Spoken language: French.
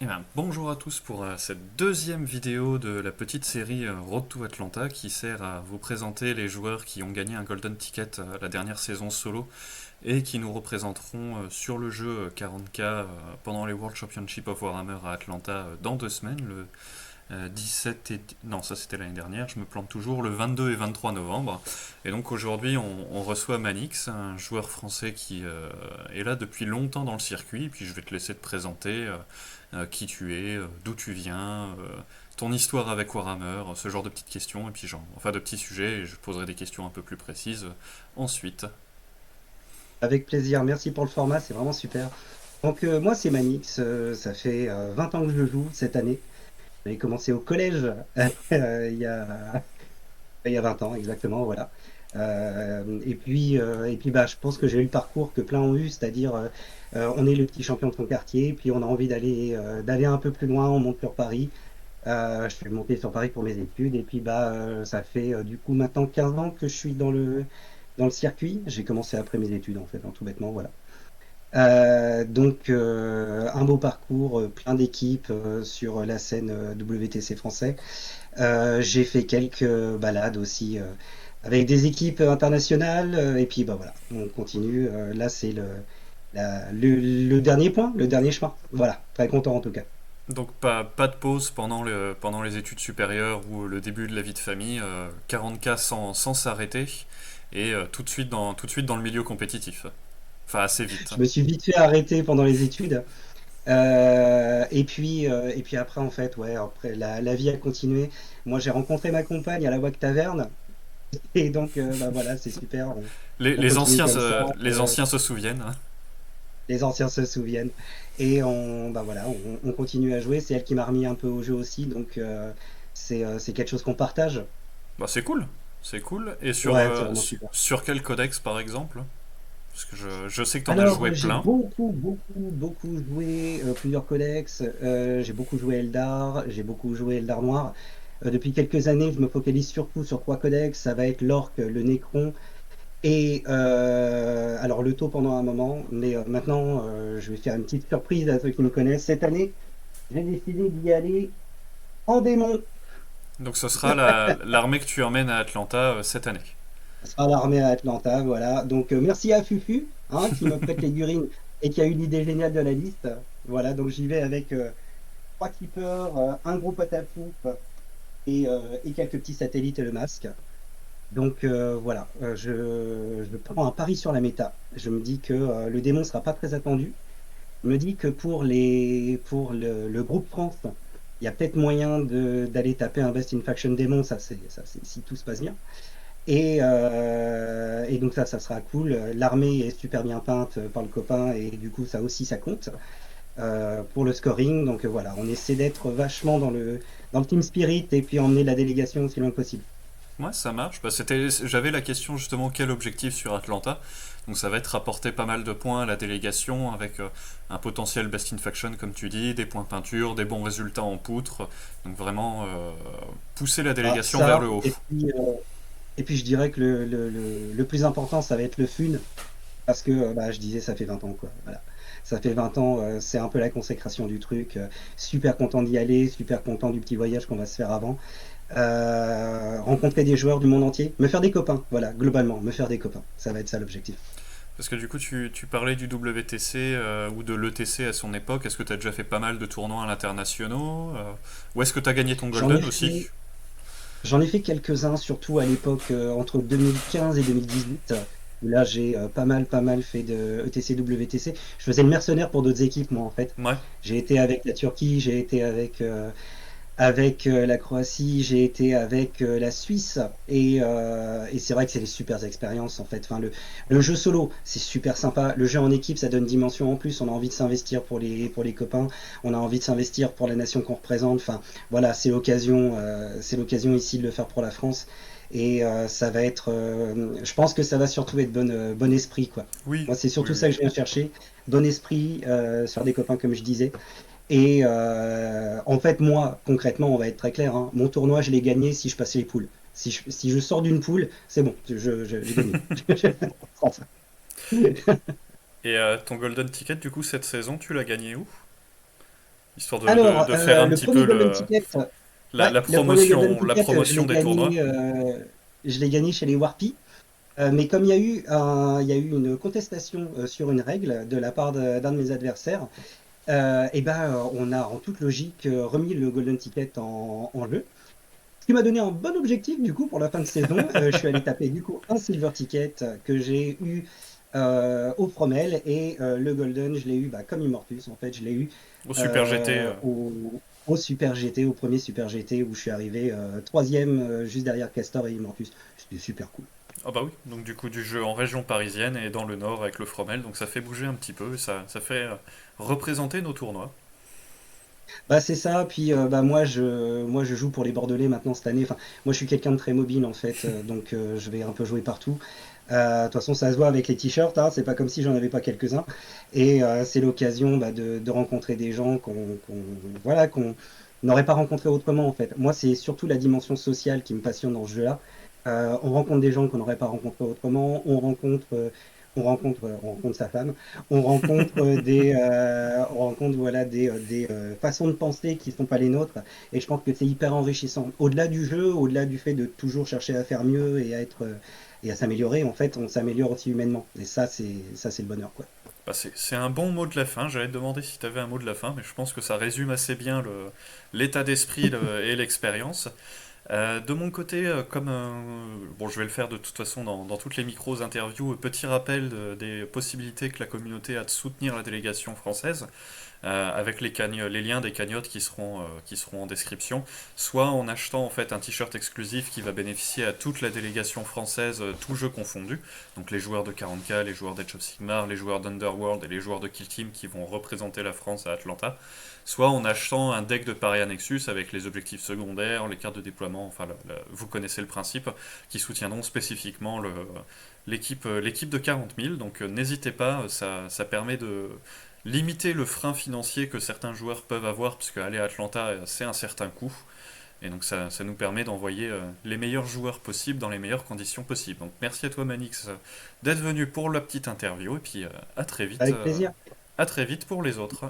Eh ben, bonjour à tous pour cette deuxième vidéo de la petite série Road to Atlanta qui sert à vous présenter les joueurs qui ont gagné un Golden Ticket la dernière saison solo et qui nous représenteront sur le jeu 40K pendant les World Championship of Warhammer à Atlanta dans 2 semaines, le 17 et... Non, ça c'était l'année dernière, je me plante toujours, le 22 et 23 novembre. Et donc aujourd'hui on reçoit Manix, un joueur français qui est là depuis longtemps dans le circuit, et puis je vais te laisser te présenter qui tu es, d'où tu viens, ton histoire avec Warhammer, ce genre de petites questions, et puis genre, enfin de petits sujets, et je poserai des questions un peu plus précises ensuite. Avec plaisir, merci pour le format, c'est vraiment super. Donc moi c'est Manix, ça fait 20 ans que je joue cette année. J'ai commencé au collège il y a 20 ans exactement, voilà. Et puis bah, je pense que j'ai eu le parcours que plein ont eu, c'est-à-dire on est le petit champion de son quartier, puis on a envie d'aller un peu plus loin, on monte sur Paris. Je suis monté sur Paris pour mes études, et puis bah ça fait du coup maintenant 15 ans que je suis dans le circuit. J'ai commencé après mes études en fait, tout bêtement, voilà. Un beau parcours, plein d'équipes sur la scène WTC français. J'ai fait quelques balades aussi avec des équipes internationales. Et puis bah voilà, on continue. Là, c'est le dernier point, le dernier chemin. Voilà, très content en tout cas. Donc pas de pause pendant les études supérieures ou le début de la vie de famille, 40K sans s'arrêter, et tout de suite dans le milieu compétitif. Enfin assez vite. Je me suis vite fait arrêter pendant les études. Et puis après, en fait, ouais, après la vie a continué. Moi, j'ai rencontré ma compagne à la WAC Taverne. Et donc, bah voilà, c'est super. On continue comme ça. Les anciens se souviennent. Les anciens se souviennent. Et bah voilà, on continue à jouer. C'est elle qui m'a remis un peu au jeu aussi. Donc, c'est quelque chose qu'on partage. Bah c'est cool, c'est cool. Et Ouais, c'est vraiment super. sur quel codex par exemple? Parce que je sais que t'en as Alors, joué j'ai plein. beaucoup joué plusieurs codex. J'ai beaucoup joué Eldar, j'ai beaucoup joué Eldar Noir. Depuis quelques années, je me focalise surtout sur trois codex. Ça va être l'Orc, le Necron et alors le Tau pendant un moment. Mais maintenant, je vais faire une petite surprise à ceux qui me connaissent. Cette année, j'ai décidé d'y aller en démon. Donc ce sera l'armée que tu emmènes à Atlanta cette année. Ça sera l'armée à Atlanta, voilà. Donc merci à Fufu, hein, qui me prête les figurines et qui a eu l'idée géniale de la liste. Voilà, donc j'y vais avec trois keepers, un gros potapouf et quelques petits satellites et le masque. Donc voilà, je prends un pari sur la méta. Je me dis que le démon sera pas très attendu. Je me dis que pour le groupe France, il y a peut-être moyen d'aller taper un Best in Faction démon, ça, c'est si tout se passe bien. Et donc ça sera cool. L'armée est super bien peinte par le copain et du coup ça aussi ça compte pour le scoring. Donc voilà, on essaie d'être vachement dans le team spirit et puis emmener la délégation aussi loin que possible. Ouais, ça marche. Bah, j'avais la question justement quel objectif sur Atlanta. Donc ça va être rapporter pas mal de points à la délégation avec un potentiel best in faction comme tu dis, des points peinture, des bons résultats en poutre. Donc vraiment pousser la Ah, délégation vers le ça, haut. et puis je dirais que le plus important, ça va être le fun, parce que bah, je disais, ça fait 20 ans, quoi. Voilà. Ça fait 20 ans, c'est un peu la consécration du truc. Super content d'y aller, super content du petit voyage qu'on va se faire avant. Rencontrer des joueurs du monde entier, me faire des copains, voilà, globalement, me faire des copains. Ça va être ça l'objectif. Parce que du coup tu parlais du WTC ou de l'ETC à son époque. Est-ce que tu as déjà fait pas mal de tournois à l'internationaux ou est-ce que tu as gagné ton J'en ai Golden aussi? fait, j'en ai fait quelques-uns, surtout à l'époque entre 2015 et 2018. Où là, j'ai pas mal fait de ETC, WTC. Je faisais le mercenaire pour d'autres équipes, moi, en fait. Ouais. J'ai été avec la Turquie, j'ai été avec la Croatie, j'ai été avec la Suisse et c'est vrai que c'est des super expériences en fait. Enfin, le jeu solo, c'est super sympa. Le jeu en équipe, ça donne dimension en plus. On a envie de s'investir pour les copains, on a envie de s'investir pour la nation qu'on représente. Enfin, voilà, c'est l'occasion ici de le faire pour la France. Et ça va être, je pense que ça va surtout être bon esprit quoi. Oui, Moi, c'est oui, surtout oui. ça que je viens chercher, bon esprit sur des copains comme je disais. Et en fait, moi, concrètement, on va être très clair, hein, mon tournoi, je l'ai gagné si je passais les poules. Si je sors d'une poule, c'est bon, j'ai gagné. Et ton Golden Ticket du coup cette saison tu l'as gagné où? histoire Alors, de faire un le petit premier peu Golden Ticket, ouais, le premier Golden la Ticket, promotion des tournois. je l'ai gagné chez les Warpy. Mais comme il y a eu une contestation sur une règle de la part d'un de mes adversaires, et ben, on a en toute logique remis le Golden Ticket en jeu. Ce qui m'a donné un bon objectif du coup pour la fin de saison. Je suis allé taper du coup un Silver Ticket que j'ai eu au Fromel et le Golden, je l'ai eu bah, comme Immortus en fait, je l'ai eu Au Super GT. euh, au Super GT, au premier Super GT où je suis arrivé troisième juste derrière Castor et Immortus. C'était super cool. Ah bah oui, donc du coup du jeu en région parisienne et dans le nord avec le Fromel, donc ça fait bouger un petit peu, et ça fait représenter nos tournois. Bah c'est ça, puis bah moi je joue pour les Bordelais maintenant cette année. Enfin, moi je suis quelqu'un de très mobile en fait, donc je vais un peu jouer partout. De toute façon, ça se voit avec les t-shirts, hein, c'est pas comme si j'en avais pas quelques-uns. Et c'est l'occasion bah, de rencontrer des gens voilà, qu'on n'aurait pas rencontrés autrement en fait. Moi, c'est surtout la dimension sociale qui me passionne dans ce jeu-là. On rencontre des gens qu'on n'aurait pas rencontrés autrement, on rencontre sa femme, on rencontre voilà des façons de penser qui sont pas les nôtres. Et je pense que c'est hyper enrichissant. Au-delà du jeu, au-delà du fait de toujours chercher à faire mieux et à être et à s'améliorer, en fait, on s'améliore aussi humainement. Et ça, c'est le bonheur, quoi. Bah, c'est un bon mot de la fin, j'allais te demander si tu avais un mot de la fin, mais je pense que ça résume assez bien l'état d'esprit et l'expérience. De mon côté, bon, je vais le faire de toute façon dans toutes les micros interviews, petit rappel des possibilités que la communauté a de soutenir la délégation française, avec les liens des cagnottes qui seront en description, soit en achetant en fait un t-shirt exclusif qui va bénéficier à toute la délégation française, tout jeu confondu, donc les joueurs de 40K, les joueurs d'Age of Sigmar, les joueurs d'Underworld et les joueurs de Kill Team qui vont représenter la France à Atlanta, soit en achetant un deck de Paria Nexus avec les objectifs secondaires, les cartes de déploiement, enfin vous connaissez le principe, qui soutiendront spécifiquement l'équipe de 40 000. Donc n'hésitez pas, ça permet de limiter le frein financier que certains joueurs peuvent avoir, puisque aller à Atlanta, c'est un certain coût. Et donc ça nous permet d'envoyer les meilleurs joueurs possibles dans les meilleures conditions possibles. Donc merci à toi Manix d'être venu pour la petite interview, et puis Avec plaisir. à très vite pour les autres.